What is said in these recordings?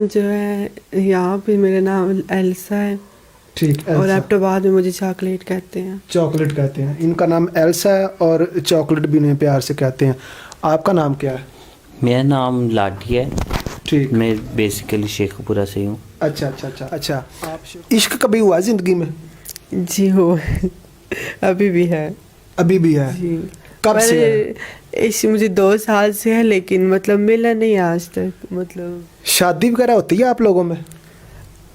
جو ہے یہاں پہ میرا نام ایلسا ہے ٹھیک اور ایلسا، ایبٹاباد میں مجھے چاکلیٹ کہتے ہیں. چاکلیٹ کہتے ہیں. ان کا نام ایلسا ہے اور چاکلیٹ بھی انہیں پیار سے کہتے ہیں. آپ کا نام کیا ہے؟ میرا نام لاٹھی ہے. ٹھیک. میں بیسیکلی شیخ پورہ سے ہوں. اچھا اچھا اچھا اچھا. عشق کبھی ہوا ہے زندگی میں؟ جی ہو ابھی بھی ہے. ابھی بھی ہے؟ جی کب سے ہے؟ پر مجھے 2 سال سے ہے لیکن مطلب ملا نہیں آج تک. مطلب شادی وغیرہ ہوتی ہے آپ لوگوں میں؟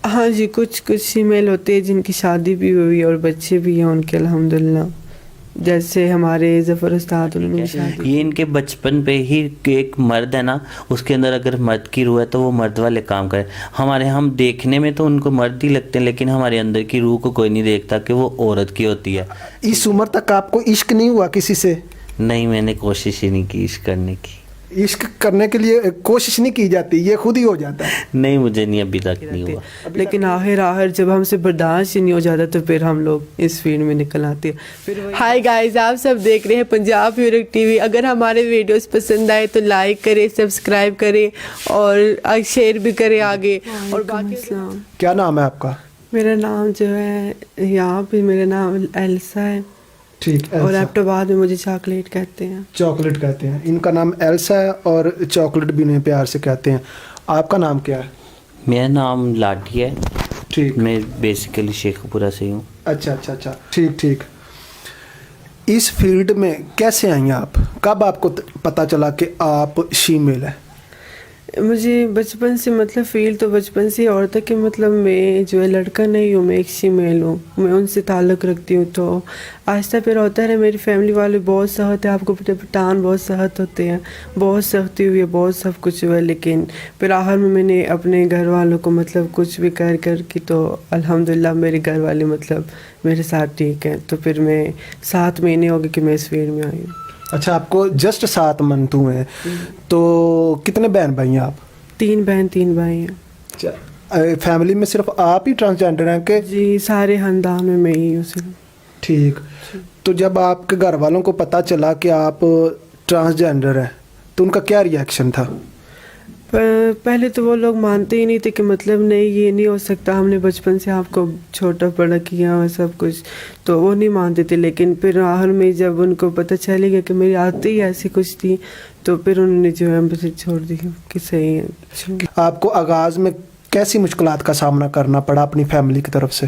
ہاں جی کچھ فیمیل ہوتے ہیں جن کی شادی بھی ہوئی اور بچے بھی ہیں ان کے الحمدللہ. جیسے ہمارے ظفر استاد انہوں نے شادی. یہ ان کے بچپن پہ ہی ایک مرد ہے نا، اس کے اندر اگر مرد کی روح ہے تو وہ مرد والے کام کرے. ہم دیکھنے میں تو ان کو مرد ہی لگتے ہیں لیکن ہمارے اندر کی روح کو کوئی نہیں دیکھتا کہ وہ عورت کی ہوتی ہے. اس عمر تک آپ کو عشق نہیں ہوا کسی سے؟ نہیں، میں نے کوشش ہی نہیں کی عشق کرنے کی. عشق کرنے کے لیے کوشش نہیں کی جاتی، یہ خود ہی ہو جاتا ہے. نہیں، مجھے نہیں ابھی تک نہیں ہوا. لیکن آخر جب ہم سے برداشت ہی نہیں ہو جاتا تو پھر ہم لوگ اس فیلڈ میں نکل آتے ہیں. ہائی گائز، آپ سب دیکھ رہے ہیں پنجاب ہیروک ٹی وی. اگر ہمارے ویڈیوز پسند آئے تو لائک کریں، سبسکرائب کریں اور شیئر بھی کریں آگے. اور باقی السلام. کیا نام ہے آپ کا؟ میرا نام جو ہے یہاں پہ میرا نام ایلسا ہے ٹھیک. اور ایلسا، ایبٹاباد میں مجھے چاکلیٹ کہتے ہیں. چاکلیٹ کہتے ہیں. ان کا نام ایلسا ہے اور چاکلیٹ بھی انہیں پیار سے کہتے ہیں. آپ کا نام کیا ہے؟ میرا نام لاٹھی ہے. ٹھیک. میں بیسیکلی شیخ پورہ سے ہوں. اچھا اچھا اچھا. ٹھیک ٹھیک. اس فیلڈ میں کیسے آئیں آپ؟ کب آپ کو پتہ چلا کہ آپ شیمیل ہیں؟ مجھے بچپن سے مطلب فیل تو بچپن سے اور تک کہ مطلب میں جو ہے لڑکا نہیں ہوں، میں ایک فیمیل ہوں. میں ان سے تعلق رکھتی ہوں تو آہستہ پھر ہوتا ہے. میری فیملی والے بہت سخت ہے، آپ کو پتہ پٹھان بہت سخت ہوتے ہیں، بہت سختی ہوئی ہے، بہت سب کچھ ہوا ہے. لیکن پھر آخر میں نے اپنے گھر والوں کو مطلب کچھ بھی کر کے تو الحمدللہ میرے گھر والے مطلب میرے ساتھ ٹھیک ہیں. تو پھر میں 7 مہینے ہو گئے کہ میں اس فیلڈ میں آئی ہوں. اچھا، آپ کو جسٹ 7 منتھ ہوئے ہیں. تو کتنے بہن بھائی ہیں آپ؟ 3 بہن 3 بھائی ہیں. فیملی میں صرف آپ ہی ٹرانسجینڈر ہیں کہ؟ جی سارے خاندان میں ہی ہوں صرف. ٹھیک. تو جب آپ کے گھر والوں کو پتہ چلا کہ آپ ٹرانسجینڈر ہیں تو ان کا کیا ری ایکشن تھا؟ پہلے تو وہ لوگ مانتے ہی نہیں تھے کہ مطلب نہیں یہ نہیں ہو سکتا، ہم نے بچپن سے آپ کو چھوٹا بڑا کیا اور سب کچھ، تو وہ نہیں مانتے تھے. لیکن پھر آخر میں جب ان کو پتہ چلے گیا کہ میری عادت ہی ایسی کچھ تھی تو پھر انہوں نے جو ہے مجھے چھوڑ دی کہ صحیح ہے. آپ کو آغاز میں کیسی مشکلات کا سامنا کرنا پڑا اپنی فیملی کی طرف سے؟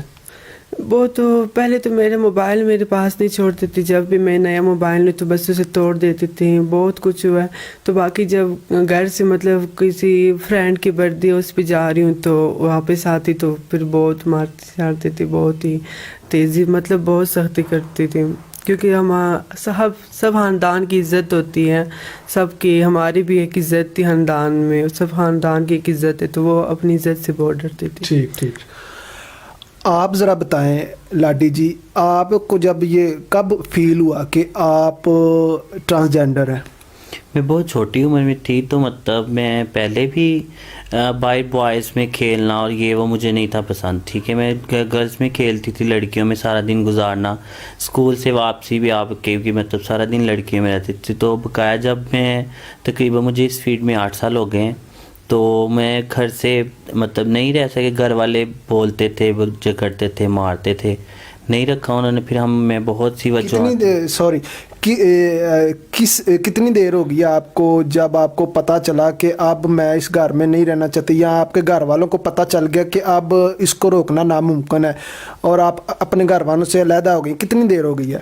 وہ تو پہلے تو میرے موبائل میرے پاس نہیں چھوڑتے تھے. جب بھی میں نیا موبائل لوں تو بس اسے توڑ دیتے تھے. بہت کچھ ہوا ہے. تو باقی جب گھر سے مطلب کسی فرینڈ کی برتھ ڈے اس پہ جا رہی ہوں تو واپس آتی تو پھر بہت مارتے چاڑتے تھے، بہت ہی تیزی مطلب بہت سختی کرتی تھی. کیونکہ ہم سب خاندان کی عزت ہوتی ہے، سب کی ہماری بھی ایک عزت تھی خاندان میں، سب خاندان کی ایک عزت ہے تو وہ اپنی عزت سے بہت ڈرتے تھے. ٹھیک ٹھیک. آپ ذرا بتائیں لاڈی جی، آپ کو جب یہ کب فیل ہوا کہ آپ ٹرانسجینڈر ہیں؟ میں بہت چھوٹی عمر میں تھی تو مطلب میں پہلے بھی بوائز میں کھیلنا اور یہ وہ مجھے نہیں تھا پسند. ٹھیک ہے، میں گرلز میں کھیلتی تھی، لڑکیوں میں سارا دن گزارنا، اسکول سے واپسی بھی آپ کی مطلب سارا دن لڑکیوں میں رہتی تھی. تو بقایا جب میں تقریباً مجھے اس فیلڈ میں 8 سال ہو گئے ہیں تو میں گھر سے مطلب نہیں رہ سکے. گھر والے بولتے تھے، جھگڑتے تھے، مارتے تھے، نہیں رکھا انہوں نے. پھر میں بہت سی کتنی دیر ہوگی آپ کو جب آپ کو پتہ چلا کہ اب میں اس گھر میں نہیں رہنا چاہتی، یا آپ کے گھر والوں کو پتہ چل گیا کہ اب اس کو روکنا ناممکن ہے اور آپ اپنے گھر والوں سے علیحدہ ہو گئی؟ کتنی دیر ہو گئی ہے؟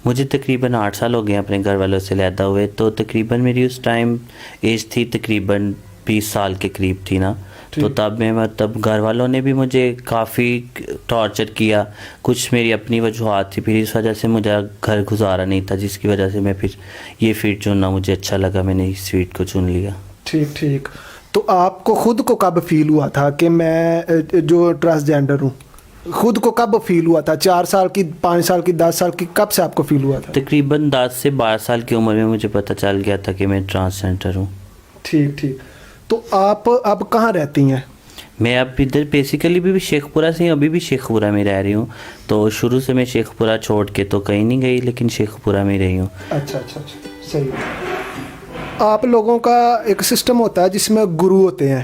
مجھے تقریباً 8 سال ہو گئے ہیں اپنے گھر والوں سے علیحدہ ہوئے. تو تقریباً میری اس ٹائم ایج تھی تقریباً 20 سال کے قریب تھی نا. تو تب میں مطلب گھر والوں نے بھی مجھے کافی ٹارچر کیا. کچھ میری اپنی وجوہات تھی، پھر اس وجہ سے مجھے گھر گزارا نہیں تھا، جس کی وجہ سے میں پھر یہ فیلڈ چننا مجھے اچھا لگا، میں نے اس فیلڈ کو چن لیا. ٹھیک ٹھیک. تو آپ کو خود کو کب فیل ہوا تھا کہ میں جو ٹرانسجینڈر ہوں؟ خود کو کب فیل ہوا تھا؟ 4 سال کی، 5 سال کی، 10 سال کی؟ کب سے آپ کو فیل ہوا تھا؟ تقریباً 10 سے 12 سال کی عمر میں مجھے پتہ چل گیا تھا کہ میں ٹرانسجینڈر ہوں. ٹھیک ٹھیک. تو آپ اب کہاں رہتی ہیں؟ میں اب ادھر بیسیکلی بھی شیخ پورہ سے ہوں، ابھی بھی شیخ پورہ میں رہ رہی ہوں. تو شروع سے میں شیخ پورہ چھوڑ کے تو کہیں نہیں گئی، لیکن شیخ پورہ میں رہی ہوں. اچھا اچھا اچھا، صحیح. آپ لوگوں کا ایک سسٹم ہوتا ہے جس میں گرو ہوتے ہیں،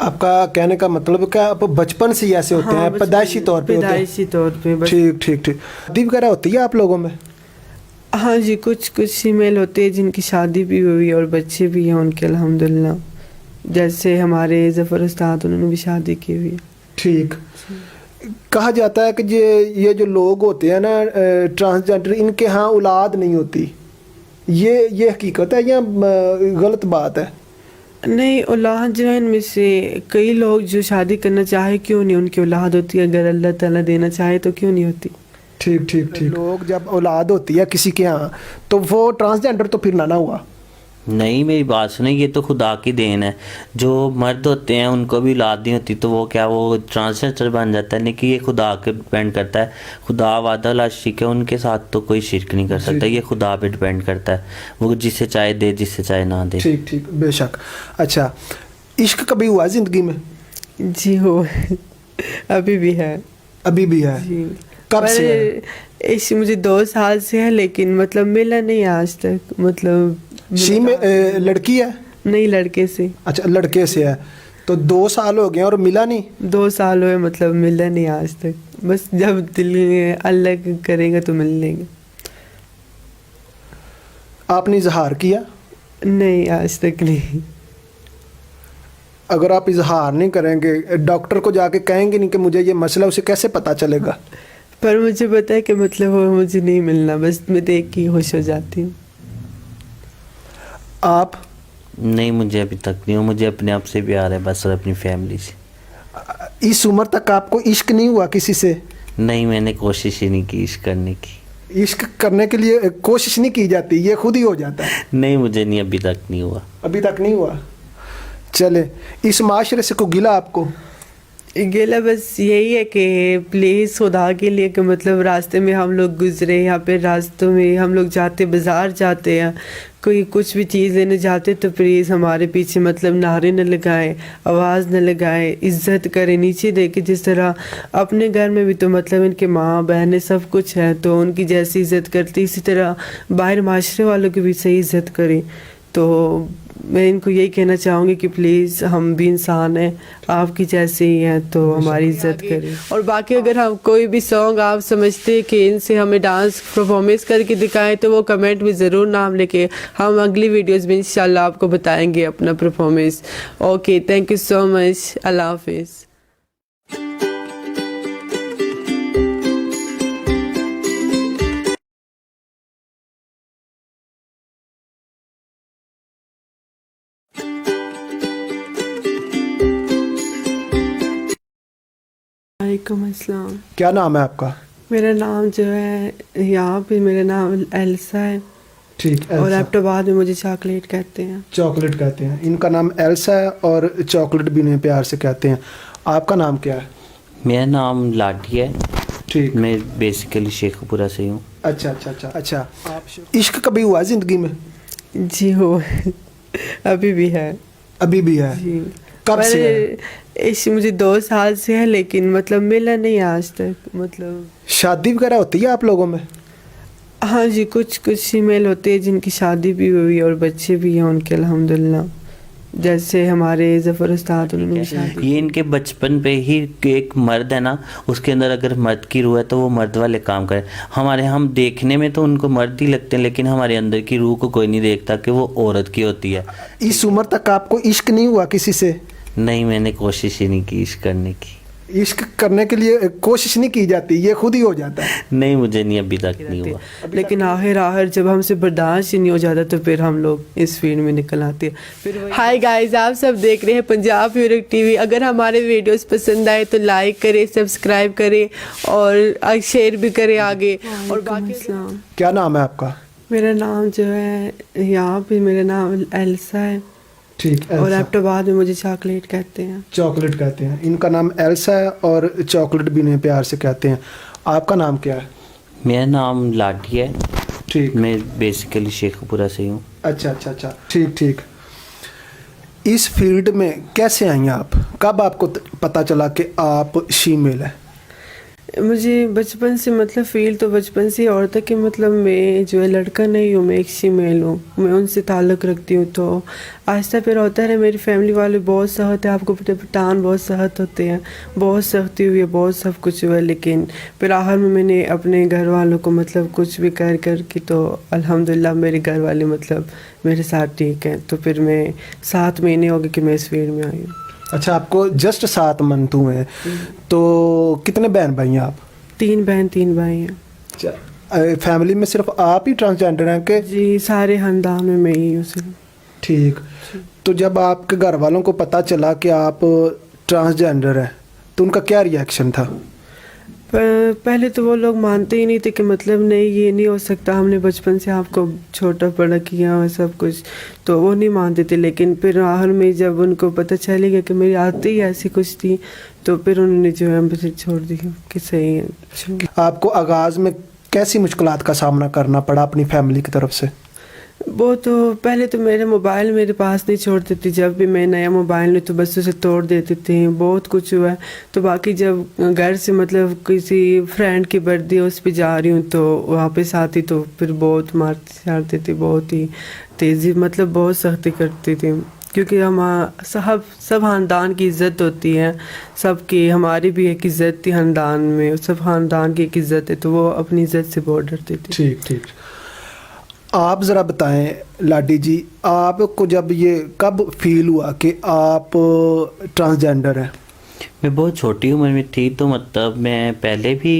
آپ کا کہنے کا مطلب کیا آپ بچپن سے ہی ایسے ہوتے ہیں, پیدائشی طور پہ ہوتے ہیں؟ پیدائشی طور پہ بس. ٹھیک ٹھیک ٹھیک. شادی وغیرہ ہوتی ہے آپ لوگوں میں؟ ہاں جی, کچھ فیمیل ہوتے ہیں جن کی شادی بھی ہوئی اور بچے بھی ہیں ان کے الحمدللہ. جیسے ہمارے ظفر استاد, انہوں نے بھی شادی کی ہوئی ہے. ٹھیک. کہا جاتا ہے کہ یہ جو لوگ ہوتے ہیں نا ٹرانسجینڈر, ان کے ہاں اولاد نہیں ہوتی, یہ حقیقت ہے یا غلط بات ہے؟ نہیں, اولاد جو ہے ان میں سے کئی لوگ جو شادی کرنا چاہے کیوں نہیں ان کی اولاد ہوتی ہے, اگر اللہ تعالیٰ دینا چاہے تو کیوں نہیں ہوتی. ٹھیک ٹھیک ٹھیک. لوگ جب اولاد ہوتی ہے کسی کے ہاں تو وہ ٹرانسجینڈر تو پھر نہ ہوا. نہیں, میری بات سنیں, یہ تو خدا کی دین ہے. جو مرد ہوتے ہیں ان کو بھی اولاد نہیں ہوتی تو وہ کیا وہ ٹرانسجینڈر بن جاتا ہے؟ لیکن یہ خدا کے ڈپینڈ کرتا ہے. خدا وعدہ لا شریک ہے, ان کے ساتھ تو کوئی شرک نہیں کر سکتا. یہ خدا پہ ڈپینڈ کرتا ہے, وہ جسے چاہے دے, جس سے چاہے نہ دے. ٹھیک ٹھیک, بے شک. اچھا, عشق کبھی ہوا زندگی میں؟ جی ہو, ابھی بھی ہے. ابھی بھی ہے؟ جی. کب سے ہے؟ عشق مجھے 2 سال سے ہے, لیکن مطلب ملا نہیں آج تک. مطلب میں لڑکی ہے؟ نہیں, لڑکے سے. اچھا, لڑکے سے ہے. تو 2 سال ہو گئے اور ملا نہیں؟ 2 سال ہوئے, مطلب ملا نہیں آج تک. بس جب دل اللہ کرے گا تو مل لیں گے. آپ نے اظہار کیا؟ نہیں, آج تک نہیں. اگر آپ اظہار نہیں کریں گے, ڈاکٹر کو جا کے کہیں گے نہیں کہ مجھے یہ مسئلہ, اسے کیسے پتہ چلے گا؟ پر مجھے پتا ہے کہ مطلب وہ مجھے نہیں ملنا, بس میں دیکھ کے خوش ہو جاتی ہوں. آپ؟ نہیں, مجھے ابھی تک نہیں ہو. مجھے اپنے آپ سے پیار ہے بس, اور اپنی فیملی سے. اس عمر تک آپ کو عشق نہیں ہوا کسی سے؟ نہیں, میں نے کوشش ہی نہیں کی عشق کرنے کی. عشق کرنے کے لیے کوشش نہیں کی جاتی, یہ خود ہی ہو جاتا ہے؟ نہیں, مجھے نہیں, ابھی تک نہیں ہوا. ابھی تک نہیں ہوا. چلے, اس معاشرے سے کوئی گلا آپ کو؟ گلا بس یہی ہے کہ پلیز خدا کے لیے کہ مطلب راستے میں ہم لوگ گزرے, یہاں پہ راستوں میں ہم لوگ جاتے, بازار جاتے ہیں, کوئی کچھ بھی چیز لینے جاتے تو پلیز ہمارے پیچھے مطلب نعرے نہ لگائیں, آواز نہ لگائیں, عزت کریں, نیچے دیکھیں. جس طرح اپنے گھر میں بھی تو مطلب ان کے ماں بہنیں سب کچھ ہے تو ان کی جیسی عزت کرتی, اسی طرح باہر معاشرے والوں کی بھی صحیح عزت کریں. تو میں ان کو یہی کہنا چاہوں گی کہ پلیز ہم بھی انسان ہیں, آپ کی جیسے ہی ہیں, تو ہماری عزت کریں. اور باقی اگر ہم کوئی بھی سانگ آپ سمجھتے کہ ان سے ہمیں ڈانس پرفارمنس کر کے دکھائیں تو وہ کمنٹ میں ضرور نام لے کے ہم اگلی ویڈیوز میں انشاءاللہ آپ کو بتائیں گے اپنا performance. Okay, thank you so much. اللہ حافظ. وعلیکم السلام. کیا نام ہے آپ کا؟ میرا نام جو ہے یہاں پہ میرا نام ایلسا ہے. ٹھیک. اور ایبٹآباد میں مجھے چاکلیٹ کہتے ہیں. چاکلیٹ کہتے ہیں. ان کا نام ایلسا ہے اور چاکلیٹ بھی انہیں پیار سے کہتے ہیں. آپ کا نام کیا ہے؟ میرا نام لاڈھی ہے. ٹھیک. میں بیسیکلی شیخ پورہ سے ہوں. اچھا اچھا اچھا اچھا. عشق کبھی ہوا زندگی میں؟ جی ہو, ابھی بھی ہے. ابھی بھی ہے؟ جی. کب سے ہے؟ عشق مجھے 2 سال سے ہے, لیکن مطلب ملا نہیں آج تک. مطلب شادی وغیرہ ہوتی ہے آپ لوگوں میں؟ ہاں جی, کچھ فیمیل ہوتے ہیں جن کی شادی بھی ہوئی اور بچے بھی ہیں ان کے الحمدللہ. جیسے ہمارے ظفر استاد, انہوں نے بھی شادی. یہ ان کے بچپن پہ ہی ایک مرد ہے نا, اس کے اندر اگر مرد کی روح ہے تو وہ مرد والے کام کرے. ہم دیکھنے میں تو ان کو مرد ہی لگتے ہیں, لیکن ہمارے اندر کی روح کو کوئی نہیں دیکھتا کہ وہ عورت کی ہوتی ہے. اس عمر تک آپ کو عشق نہیں ہوا کسی سے؟ نہیں, میں نے کوشش ہی نہیں کی عشق کرنے کی. عشق کرنے کے لیے کوشش نہیں کی جاتی, یہ خود ہی ہو جاتا ہے. نہیں, مجھے نہیں, ابھی تک نہیں ہوا. لیکن آخر جب ہم سے برداشت ہی نہیں ہو جاتا تو پھر ہم لوگ اس فیلڈ میں نکل آتے ہیں. ہائی گائز, آپ سب دیکھ رہے ہیں پنجاب ہیروک ٹی وی. اگر ہمارے ویڈیوز پسند آئے تو لائک کریں, سبسکرائب کریں اور شیئر بھی کریں آگے. اور باقی السلام. کیا نام ہے آپ کا؟ میرا نام جو ہے یہاں پہ میرا نام ایلسا ہے. ٹھیک. اور ایبٹآباد میں مجھے چاکلیٹ کہتے ہیں. چاکلیٹ کہتے ہیں. ان کا نام ایلسا ہے اور چاکلیٹ بھی انہیں پیار سے کہتے ہیں. آپ کا نام کیا ہے؟ میرا نام لاڈھی ہے. ٹھیک. میں بیسیکلی شیخ پورہ سے ہوں. اچھا اچھا اچھا. ٹھیک ٹھیک. اس فیلڈ میں کیسے آئیں آپ؟ کب آپ کو پتہ چلا کہ آپ شیمیل ہیں؟ مجھے بچپن سے مطلب فیل تو بچپن سے ہی اور تھا کہ مطلب میں جو ہے لڑکا نہیں ہوں، میں ایک فیمیل ہوں، میں ان سے تعلق رکھتی ہوں. تو آہستہ پھر ہوتا رہا. میری فیملی والے بہت سخت ہے، آپ کو پتہ پٹھان بہت سخت ہوتے ہیں، بہت سختی ہوئی ہے، بہت سب کچھ ہوا ہے. لیکن پھر آخر میں نے اپنے گھر والوں کو مطلب کچھ بھی کر کے تو الحمدللہ میرے گھر والے مطلب میرے ساتھ ٹھیک ہیں. تو پھر میں 7 مہینے ہو گئے کہ میں اس فیلڈ میں آئی ہوں. اچھا، آپ کو جسٹ 7 منتھ ہوئے ہیں. تو کتنے بہن بھائی ہیں آپ؟ 3 بہن 3 بھائی ہیں. فیملی میں صرف آپ ہی ٹرانسجینڈر ہیں کہ؟ جی، سارے خاندان میں ہی ہوں صرف. ٹھیک. تو جب آپ کے گھر والوں کو پتہ چلا کہ آپ ٹرانسجینڈر ہیں تو ان کا کیا ری ایکشن تھا؟ پہلے تو وہ لوگ مانتے ہی نہیں تھے کہ مطلب نہیں یہ نہیں ہو سکتا، ہم نے بچپن سے آپ کو چھوٹا بڑا کیا اور سب کچھ، تو وہ نہیں مانتے تھے. لیکن پھر آخر میں جب ان کو پتہ چلے گا کہ میری عادتیں ہی ایسی کچھ تھی تو پھر انہوں نے جو ہے مجھے چھوڑ دیا کہ صحیح ہے. آپ کو آغاز میں کیسی مشکلات کا سامنا کرنا پڑا اپنی فیملی کی طرف سے؟ وہ تو پہلے تو میرا موبائل میرے پاس نہیں چھوڑتی تھی. جب بھی میں نیا موبائل لوں تو بس اسے توڑ دیتی تھی. بہت کچھ ہوا ہے. تو باقی جب گھر سے مطلب کسی فرینڈ کی برتھ ڈے اس پہ جا رہی ہوں تو واپس آتی تو پھر بہت مارتی چاڑتی تھی، بہت ہی تیزی مطلب بہت سختی کرتی تھی. کیونکہ ہم سب خاندان کی عزت ہوتی ہے، سب کی، ہماری بھی ایک عزت تھی خاندان میں، سب خاندان کی ایک عزت ہے، تو وہ اپنی عزت سے بہت ڈرتی تھی. ٹھیک ٹھیک. آپ ذرا بتائیں لاڈی جی، آپ کو جب یہ کب فیل ہوا کہ آپ ٹرانسجینڈر ہیں؟ میں بہت چھوٹی عمر میں تھی تو مطلب میں پہلے بھی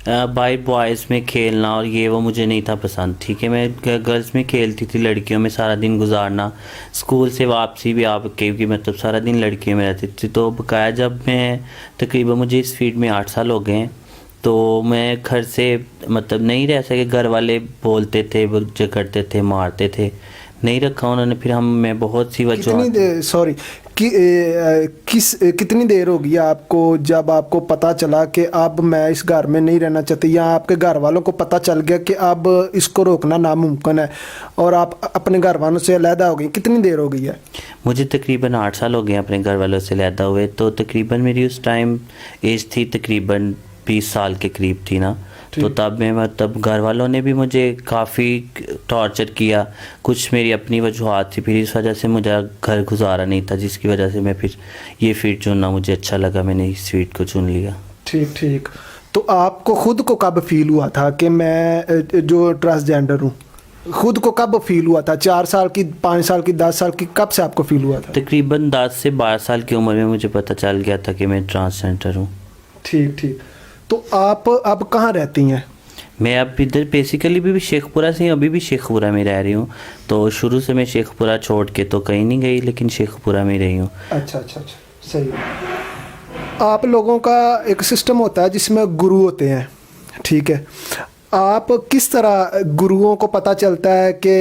بوائز میں کھیلنا اور یہ وہ مجھے نہیں تھا پسند. ٹھیک ہے، میں گرلز میں کھیلتی تھی، لڑکیوں میں سارا دن گزارنا، اسکول سے واپسی بھی آپ کی مطلب سارا دن لڑکیوں میں رہتی تھی. تو بقایا جب میں تقریباً مجھے اس فیلڈ میں 8 سال ہو گئے ہیں تو میں گھر سے مطلب نہیں رہ سکے. گھر والے بولتے تھے، کرتے تھے، مارتے تھے، نہیں رکھا انہوں نے. پھر میں بہت سی وجوہات کتنی دیر ہوگی آپ کو جب آپ کو پتہ چلا کہ اب میں اس گھر میں نہیں رہنا چاہتی، یا آپ کے گھر والوں کو پتہ چل گیا کہ اب اس کو روکنا ناممکن ہے اور آپ اپنے گھر والوں سے علیحدہ ہو گئی؟ کتنی دیر ہو گئی ہے؟ مجھے تقریباً 8 سال ہو گئے اپنے گھر والوں سے علیحدہ ہوئے. تو تقریباً میری اس ٹائم ایج تھی تقریباً 20 سال کے قریب تھی نا. تو تب میں مطلب گھر والوں نے بھی مجھے کافی ٹارچر کیا. کچھ میری اپنی وجوہات تھی، پھر اس وجہ سے مجھے گھر گزارا نہیں تھا، جس کی وجہ سے میں پھر یہ فیلڈ چننا مجھے اچھا لگا، میں نے اس فیلڈ کو چن لیا. ٹھیک ٹھیک. تو آپ کو خود کو کب فیل ہوا تھا کہ میں جو ٹرانسجینڈر ہوں؟ خود کو کب فیل ہوا تھا؟ 4 سال کی، 5 سال کی، 10 سال کی؟ کب سے آپ کو فیل ہوا تھا؟ تقریباً 10 سے 12 سال کی عمر میں مجھے پتہ چل گیا تھا کہ میں ٹرانسجینڈر ہوں. ٹھیک ٹھیک. تو آپ اب کہاں رہتی ہیں؟ میں اب ادھر بیسیکلی بھی شیخ پورہ سے ہی، ابھی بھی شیخ پورہ میں رہ رہی ہوں. تو شروع سے میں شیخ پورہ چھوڑ کے تو کہیں نہیں گئی، لیکن شیخ پورہ میں رہی ہوں. اچھا اچھا اچھا، صحیح. آپ لوگوں کا ایک سسٹم ہوتا ہے جس میں گرو ہوتے ہیں، ٹھیک ہے. آپ کس طرح گروؤں کو پتہ چلتا ہے کہ،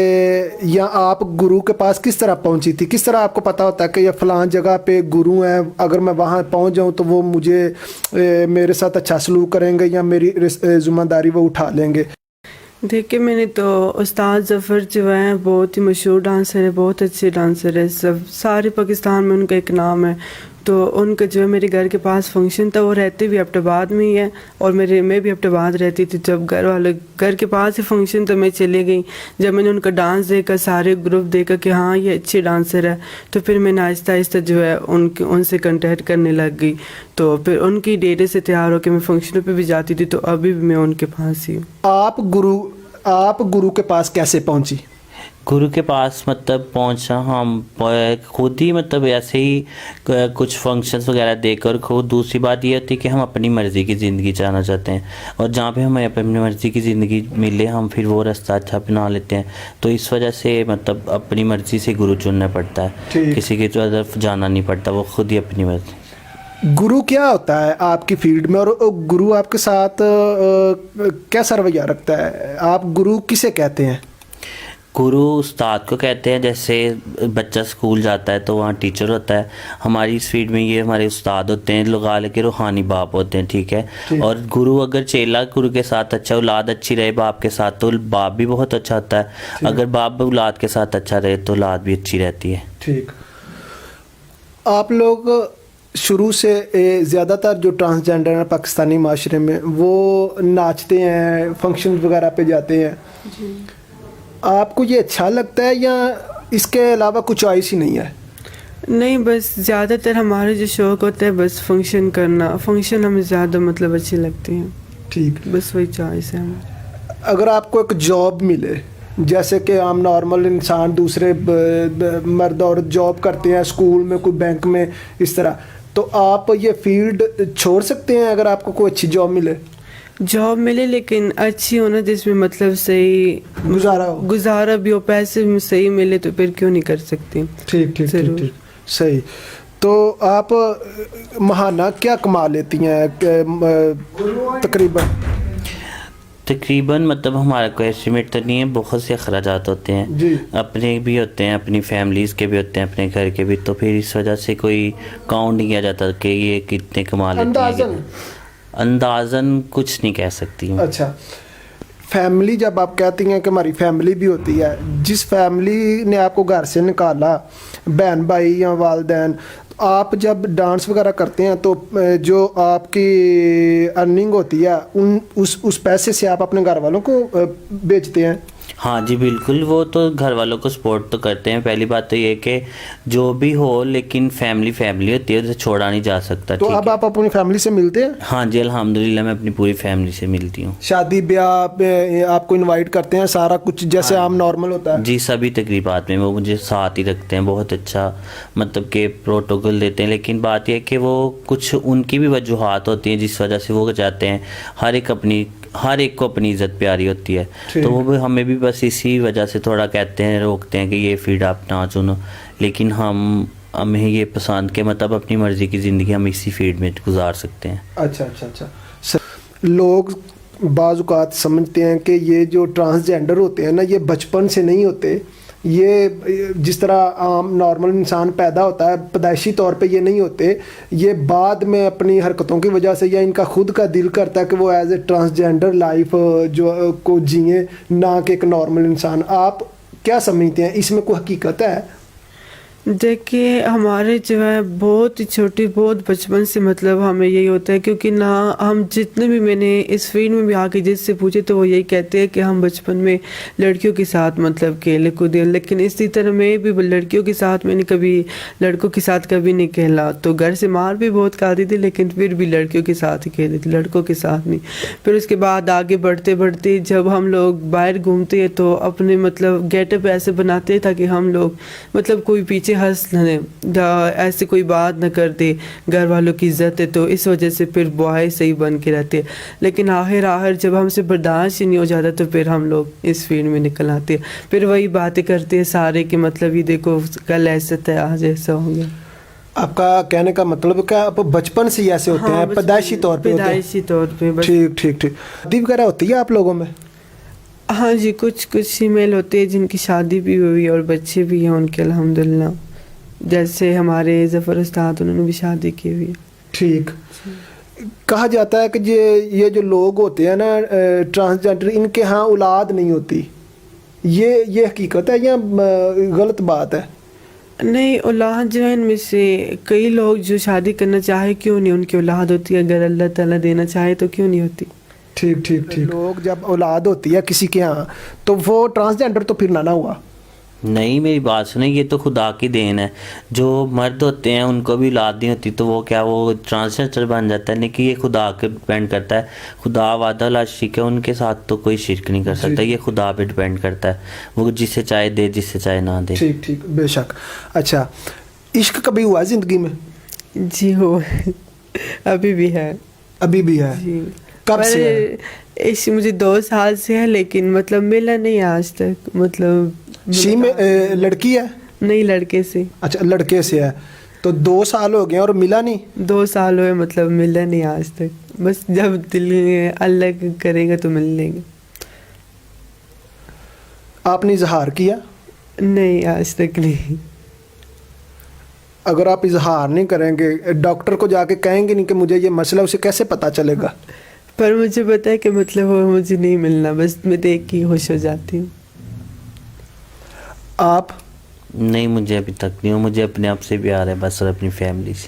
یا آپ گرو کے پاس کس طرح پہنچی تھی؟ کس طرح آپ کو پتہ ہوتا ہے کہ یہ فلاں جگہ پہ گرو ہیں، اگر میں وہاں پہنچ جاؤں تو وہ مجھے میرے ساتھ اچھا سلوک کریں گے یا میری ذمہ داری وہ اٹھا لیں گے؟ دیکھیں، میں نے تو استاد ظفر جو ہیں بہت ہی مشہور ڈانسر ہے، بہت اچھے ڈانسر ہے، سارے پاکستان میں ان کا ایک نام ہے. تو ان کا جو ہے میرے گھر کے پاس فنکشن تھا، وہ رہتے بھی ایبٹ آباد میں ہی ہے اور میں بھی ایبٹ آباد رہتی تھی. جب گھر کے پاس ہی فنکشن تو میں چلے گئی. جب میں نے ان کا ڈانس دیکھا، سارے گروپ دیکھا کہ ہاں یہ اچھے ڈانسر ہے، تو پھر میں نے آہستہ آہستہ جو ہے ان سے کنٹیکٹ کرنے لگ گئی. تو پھر ان کی ڈیٹے سے تیار ہو کے میں فنکشنوں پہ بھی جاتی تھی. تو ابھی بھی میں ان کے پاس ہی ہوں. آپ گرو کے پاس کیسے پہنچی؟ گرو کے پاس مطلب پہنچا ہم خود ہی، مطلب ایسے ہی کچھ فنکشنز وغیرہ دیکھ کر. خود دوسری بات یہ ہوتی ہے کہ ہم اپنی مرضی کی زندگی چاہنا چاہتے ہیں، اور جہاں پہ ہمیں اپنی مرضی کی زندگی ملے ہم پھر وہ راستہ اچھا اپنا لیتے ہیں. تو اس وجہ سے مطلب اپنی مرضی سے گرو چننا پڑتا ہے، کسی کی طرف جانا نہیں پڑتا، وہ خود ہی اپنی مرضی. گرو کیا ہوتا ہے آپ کی فیلڈ میں، اور گرو آپ کے ساتھ کیسا رویہ رکھتا ہے؟ آپ گرو کسے کہتے ہیں؟ گرو استاد کو کہتے ہیں. جیسے بچہ اسکول جاتا ہے تو وہاں ٹیچر ہوتا ہے، ہماری اس فیلڈ میں یہ ہمارے استاد ہوتے ہیں، لگا لے کے روحانی باپ ہوتے ہیں. ٹھیک ہے. اور گرو اگر چیلا گرو کے ساتھ اچھا، اولاد اچھی رہے باپ کے ساتھ تو باپ بھی بہت اچھا ہوتا ہے. اگر باپ اولاد کے ساتھ اچھا رہے تو اولاد بھی اچھی رہتی ہے. ٹھیک. آپ لوگ شروع سے زیادہ تر جو ٹرانسجینڈر ہیں پاکستانی معاشرے میں وہ ناچتے ہیں، فنکشن وغیرہ پہ جاتے ہیں. آپ کو یہ اچھا لگتا ہے یا اس کے علاوہ کچھ چوائس ہی نہیں ہے؟ نہیں، بس زیادہ تر ہمارے جو شوق ہوتا ہے بس فنکشن کرنا، فنکشن ہمیں زیادہ مطلب اچھے لگتے ہیں. ٹھیک. بس وہی چوائس ہے ہماری. اگر آپ کو ایک جاب ملے، جیسے کہ عام نارمل انسان دوسرے مرد عورت جاب کرتے ہیں اسکول میں، کوئی بینک میں، اس طرح، تو آپ یہ فیلڈ چھوڑ سکتے ہیں اگر آپ کو کوئی اچھی جاب ملے؟ جاب ملے لیکن اچھی ہونا، جس میں مطلب صحیح گزارا بھی ہو، پیسے بھی صحیح ملے تو پھر کیوں نہیں کر سکتے. ٹھیک ٹھیک ٹھیک ٹھیک، صحیح. تو آپ ماہانہ کیا کما لیتی ہیں تقریباً مطلب ہمارا کوئی ایسٹیمیٹ تو نہیں ہے، بہت سے اخراجات ہوتے ہیں جی، اپنے بھی ہوتے ہیں، اپنی فیملیز کے بھی ہوتے ہیں، اپنے گھر کے بھی، تو پھر اس وجہ سے کوئی کاؤنٹ نہیں کیا جاتا کہ یہ کتنے کما لیتے ہیں. اندازاً کچھ نہیں کہہ سکتی. اچھا، فیملی جب آپ کہتی ہیں کہ ہماری فیملی بھی ہوتی ہے، جس فیملی نے آپ کو گھر سے نکالا، بہن بھائی یا والدین، آپ جب ڈانس وغیرہ کرتے ہیں تو جو آپ کی ارننگ ہوتی ہے اس پیسے سے آپ اپنے گھر والوں کو بیچتے ہیں؟ ہاں جی بالکل، وہ تو گھر والوں کو سپورٹ تو کرتے ہیں. پہلی بات تو یہ کہ جو بھی ہو لیکن فیملی ہوتی ہے، اسے چھوڑا نہیں جا سکتا. تو اب آپ اپنی فیملی سے ملتے ہیں؟ ہاں جی الحمدللہ میں اپنی پوری فیملی سے ملتی ہوں. شادی بیاہ آپ کو انوائٹ کرتے ہیں، سارا کچھ جیسے عام نارمل ہوتا ہے؟ جی سبھی تقریبات میں وہ مجھے ساتھ ہی رکھتے ہیں، بہت اچھا مطلب کہ پروٹوکول دیتے ہیں. لیکن بات یہ ہے کہ وہ کچھ ان کی بھی وجوہات ہوتی ہیں جس وجہ سے وہ چاہتے ہیں، ہر ایک کو اپنی عزت پیاری ہوتی ہے، تو وہ بھی ہمیں بھی بس اسی وجہ سے تھوڑا کہتے ہیں، روکتے ہیں کہ یہ فیلڈ آپ نہ چنو. لیکن ہمیں یہ پسند کہ مطلب اپنی مرضی کی زندگی ہم اسی فیلڈ میں گزار سکتے ہیں. اچھا اچھا اچھا. لوگ بعض اوقات سمجھتے ہیں کہ یہ جو ٹرانسجینڈر ہوتے ہیں نا، یہ بچپن سے نہیں ہوتے، یہ جس طرح عام نارمل انسان پیدا ہوتا ہے پیدائشی طور پہ یہ نہیں ہوتے، یہ بعد میں اپنی حرکتوں کی وجہ سے یا ان کا خود کا دل کرتا ہے کہ وہ ایز اے ٹرانسجینڈر لائف جو کو جئیں، نہ کہ ایک نارمل انسان. آپ کیا سمجھتے ہیں، اس میں کوئی حقیقت ہے؟ دیکھیے ہمارے جو ہے بہت ہی چھوٹی، بہت بچپن سے مطلب ہمیں یہی ہوتا ہے، کیونکہ نہ ہم جتنے بھی میں نے اس فیلڈ میں بھی آ کے جس سے پوچھے تو وہ یہی کہتے ہیں کہ ہم بچپن میں لڑکیوں کے ساتھ مطلب کھیلے کودے، لیکن اسی طرح میں بھی لڑکیوں کے ساتھ میں نے کبھی لڑکوں کے ساتھ کبھی نہیں کھیلا. تو گھر سے مار بھی بہت کھاتی تھی لیکن پھر بھی لڑکیوں کے ساتھ ہی کھیلتی تھی، لڑکوں کے ساتھ نہیں. پھر اس کے بعد آگے بڑھتے بڑھتے جب ہم لوگ باہر گھومتے ہیں تو اپنے مطلب گیٹ اپ ایسے بناتے ہیں تاکہ ہم لوگ مطلب کوئی پیچھے ہنس نہ، ایسے کوئی بات نہ کرتے، گھر والوں کی عزت ہے، تو اس وجہ سے پھر بوائے صحیح بن کے رہتے. لیکن آخر جب ہم سے برداشت ہی نہیں ہو جاتا تو پھر ہم لوگ اس فیلڈ میں نکل آتے، پھر وہی باتیں کرتے ہیں سارے کہ مطلب یہ دیکھو کل ایسا تھا آج ایسا ہو گیا. آپ کا کہنے کا مطلب کیا آپ بچپن سے ایسے ہوتے ہیں، پیدائشی طور پہ؟ پیدائشی طور پہ. ٹھیک ٹھیک ٹھیک. شادی وغیرہ ہوتی ہے آپ لوگوں میں؟ ہاں جی، کچھ فیمیل ہوتے ہیں جن کی شادی بھی ہوئی اور بچے بھی ہیں ان کے الحمدللہ، جیسے ہمارے ظفر استاد انہوں نے بھی شادی کی ہوئی ہے. ٹھیک. کہا جاتا ہے کہ یہ جو لوگ ہوتے ہیں نا ٹرانسجینڈر، ان کے ہاں اولاد نہیں ہوتی، یہ حقیقت ہے یا غلط بات ہے؟ نہیں، اولاد جو ہے ان میں سے کئی لوگ جو شادی کرنا چاہے کیوں نہیں ان کی اولاد ہوتی ہے، اگر اللہ تعالیٰ دینا چاہے تو کیوں نہیں ہوتی. ٹھیک ٹھیک ٹھیک. لوگ جب اولاد ہوتی ہے کسی کے ہاں تو وہ ٹرانسجینڈر تو پھر نہ ہوا؟ نہیں میری بات سنیں، یہ تو خدا کی دین ہے. جو مرد ہوتے ہیں ان کو بھی اولاد نہیں ہوتی تو وہ کیا وہ ٹرانسجینڈر بن جاتا ہے؟ نہیں، کہ یہ خدا پہ ڈپینڈ کرتا ہے. خدا وعدہ لا شریک ہے، ان کے ساتھ تو کوئی شرک نہیں کر سکتا، یہ خدا پہ ڈپینڈ کرتا ہے، وہ جسے چاہے دے جسے چاہے نہ دے. ٹھیک ٹھیک، بے شک. اچھا، عشق کبھی ہوا ہے زندگی میں؟ جی ہو، ابھی بھی ہے. ابھی بھی ہے؟ جی. کب سے ہے؟ عشق مجھے 2 سال سے ہے لیکن مطلب ملا نہیں آج تک. مطلب میں لڑکی ہے؟ نہیں، لڑکے سے. اچھا، لڑکے سے ہے. تو 2 سال ہو گئے اور ملا نہیں؟ 2 سال ہوئے، مطلب ملا نہیں آج تک. بس جب دل اللہ کرے گا تو مل لیں گے. آپ نے اظہار کیا؟ نہیں، آج تک نہیں. اگر آپ اظہار نہیں کریں گے، ڈاکٹر کو جا کے کہیں گے نہیں کہ مجھے یہ مسئلہ، اسے کیسے پتہ چلے گا؟ پر مجھے پتا ہے کہ مطلب وہ مجھے نہیں ملنا، بس میں دیکھ کے خوش ہو جاتی ہوں. آپ؟ نہیں، مجھے ابھی تک نہیں ہو، مجھے اپنے آپ سے پیار ہے بس، اور اپنی فیملی سے.